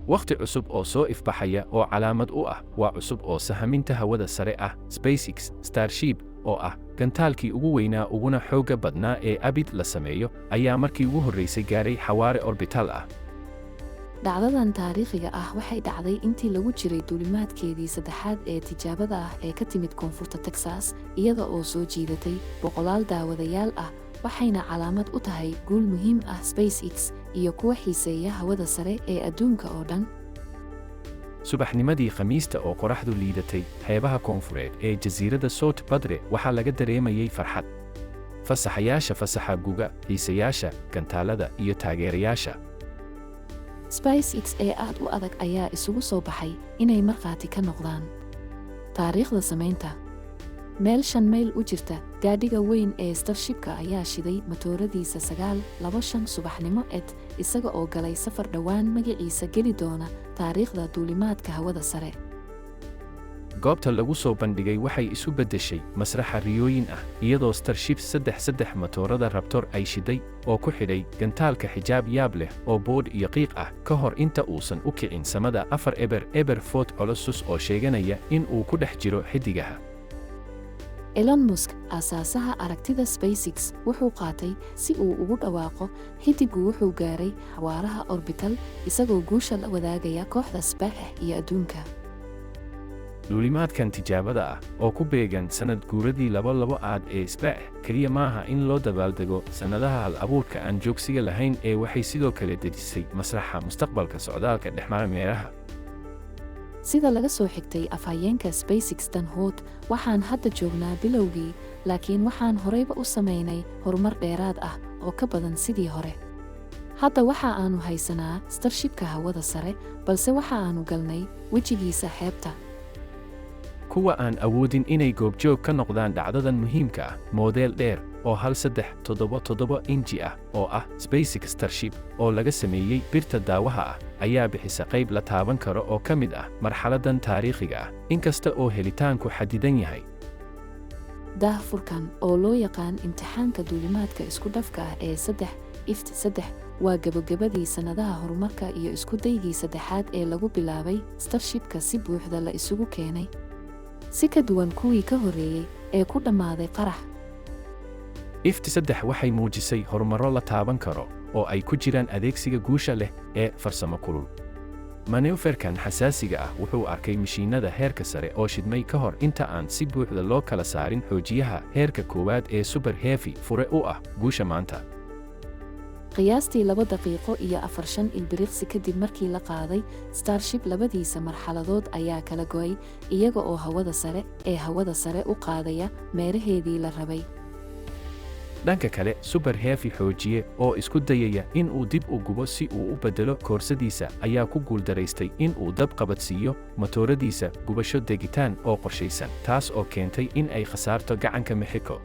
waqti cusub oo soo ifbaxaya oo calaamad u ah waa cusub oo sahaminta hawada sare ah SpaceX Starship oo ah gantaalkii ugu weynaa uguna xoogga badnaa ee abid la sameeyo ayaa markii ugu horreysay gaaray xawaare orbital ah. dhacdadan taariikhiga ah waxay dhacday intii lagu jiray duulimaadkeedii saddexaad ee tijaabada ah ee ka timid koonfurta Texas iyada oo soo jiidatay boqolaal daawadayaal ah waxayna calaamad u tahay guul muhiim ah SpaceX iyo kuwa xiiseeya hawada sare ee adduunka oo dhan. subaxnimadii Khamiista oo qoraxdu liidatay xeebaha koonfureed ee jasiiradda South Padre waxaa laga dareemayay farxad. fasaxayaasha fasaxa guga, xiisayaasha gantaalada iyo taageerayaasha SpaceX ee aad u adag ayaa isugu soo baxay inay markhaati ka noqdaan taariikhda samaynta. meel 5 mayl u jirta gaadhiga weyn ee Starshipka ayaa shiday matooradiisa 9:25 subaxnimo isaga oo galay safar dhowaan magaciisa geli doona taariikhda duulimaadka hawada sare. goobta lagu soo bandhigay waxay isu beddeshay masraxa riyooyin ah iyadoo Starship 3 matoorada Raptor ay shiday oo ku xidhay gantaalka xijaab yaab leh oo boodh iyo qiiq ah ka hor inta uusan u kicin samada 4 Fort Colossus oo sheeganaya in uu ku dhex jiro xiddigaha. Elon Musk asaasaha aragtida SpaceX wuxuu qaatay si uu ugu dhawaaqo xiddigu wuxuu gaaray xawaaraha orbital isagoo guusha la wadaagaya kooxda SpaceX iyo adduunka. duulimaadkan tijaabada ah oo ku beegan sanad guuradii 22aad ee SpaceX kaliya maaha in loo dabaaldego sannadaha hal-abuurka aan joogsiga lahayn ee waxay sidoo kale dejisay masraxa mustaqbalka socdaalka dhexmara meeraha. sida laga soo xigtay afhayeenka SpaceX Dan Hood waxaan hadda joognaa bilowgii laakiin waxaan horeyba u samaynay horumar dheeraad ah oo ka badan sidii hore. hadda waxa aanu haysanaa Starshipka hawada sare balse waxa aanu galnay wejigiisa xeebta. kuwa aan awoodin inay goobjoog ka noqdaan dhacdadan muhiimka ah moodeel dheer oo 1377 inji ah oo ah SpaceX Starship oo laga sameeyey birta daawaha ah ayaa bixisa qayb la taaban karo oo ka mid ah marxaladan taariikhiga ah inkasta oo helitaanku xadidan yahay. daahfurkan oo loo yaqaan imtixaanka duulimaadka isku dhafka ah ee 3 waa gabagabadii sannadaha horumarka iyo isku daygii saddexaad ee lagu bilaabay Starshipka si buuxda la isugu keenay si ka duwan kuwii ka horreeyey ee ku dhammaaday qarax. IFT-3 waxay muujisay horumarro la taaban karo oo ay ku jiraan adeegsiga guusha leh ee farsamo kulul. maneuferkan xasaasiga ah wuxuu arkay mishiinada heerka sare oo shidmay ka hor inta aan si buuxda loo kala saarin xoojiyaha heerka koowaad ee Super Heavy fure u ah guusha maanta. qiyaastii 2 daqiiqo iyo 4 ilbiriqsi kadib markii la qaaday Starship labadiisa marxaladood ayaa kala go'ay iyaga oo hawada sare u qaadaya meeraheedii la rabay. dhanka kale Super Heavy xoojiye oo isku dayaya in uu dib u gubo si uu u bedelo koorsadiisa ayaa ku guuldaraystay in uu dab qabadsiiyo matooradiisa gubasho degitaan oo qorshaysan taas oo keentay in ay khasaarto gacanka Mexico.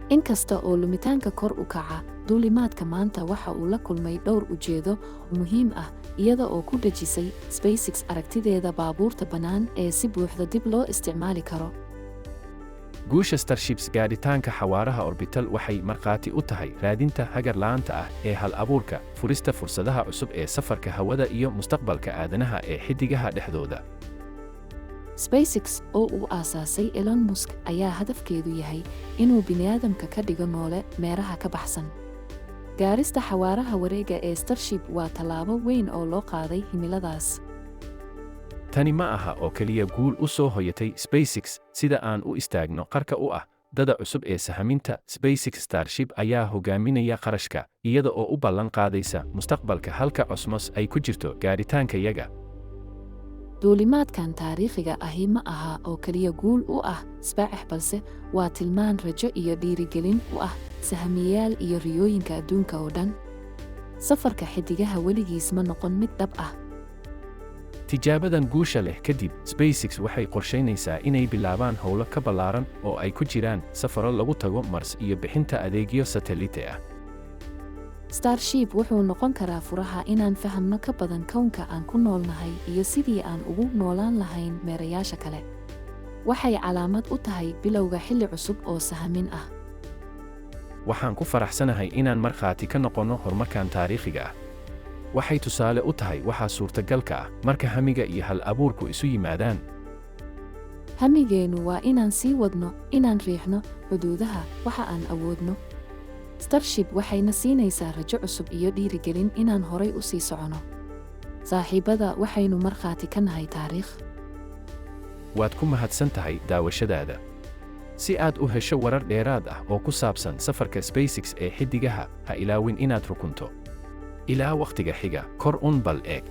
inkasta oo lumitaanka kor u kaca duulimaadka maanta waxa uu la kulmay dhowr ujeedo muhiim ah iyada oo ku dhejisay SpaceX aragtideeda baabuurta bannaan ee si buuxda dib loo isticmaali karo. guusha Starships gaadhitaanka xawaaraha orbital waxay markhaati u tahay raadinta hagar la'aanta ah ee hal-abuurka furista fursadaha cusub ee safarka hawada iyo mustaqbalka aadanaha ee xiddigaha dhexdooda. SpaceX oo uu aasaasay Elon Musk ayaa hadafkeedu yahay inuu bini'aadamka ka dhigo noole meeraha ka baxsan. gaarista xawaaraha wareega ee Starship waa tallaabo weyn oo loo qaaday himiladaas. tani ma aha oo keliya guul u soo hoyatay SpaceX sida aan u istaagno qarka u ah dada cusub ee sahaminta. SpaceX Starship ayaa hogaaminaya qarashka iyada oo u ballan qaadaysa mustaqbalka halka cosmos ay ku jirto gaaritaanka yaga. duulimaadkan taariikhiga ahi ma aha oo keliya guul u ah SpaceX balse waa tilmaan rajo iyo dhiirigelin u ah sahamiyayaal iyo riyooyinka adduunka oo dhan. safarka xiddigaha weligiis ma noqon mid dhab ah. tijaabadan guusha leh kadib SpaceX waxay qorshaynaysaa inay bilaabaan howlo ka ballaaran oo ay ku jiraan safaro lagu tago Mars iyo bixinta adeegyo satelliite ah. Starship wuxuu noqon karaa furaha inaan fahamno ka badan kownka aan ku noolnahay iyo sidii aan ugu noolaan lahayn meerayaasha kale. waxay calaamad u tahay bilowga xilli cusub oo sahamin ah. waxaan ku faraxsanahay inaan markhaati ka noqono horumarkan taariikhiga ah. waxay tusaale u tahay waxa suurtagalka ah marka hamiga iyo hal-abuurku isu yimaadaan. Hamigeennu waa inaan sii wadno, inaan riixno xuduudaha waxa aan awoodno. Starship waxayna siinaysaa rajo cusub iyo dhiirigelin inaan horay u sii socono. Saaxiibada waxaynu markhaati ka nahay taariikh. Waad ku mahadsan tahay daawashadaada. Si aad u hesho warar dheeraad ah oo ku saabsan safarka SpaceX ee xiddigaha, ha ilaawin inaad rukunto. Ilaa waqtiga xiga, kor un bal eeg.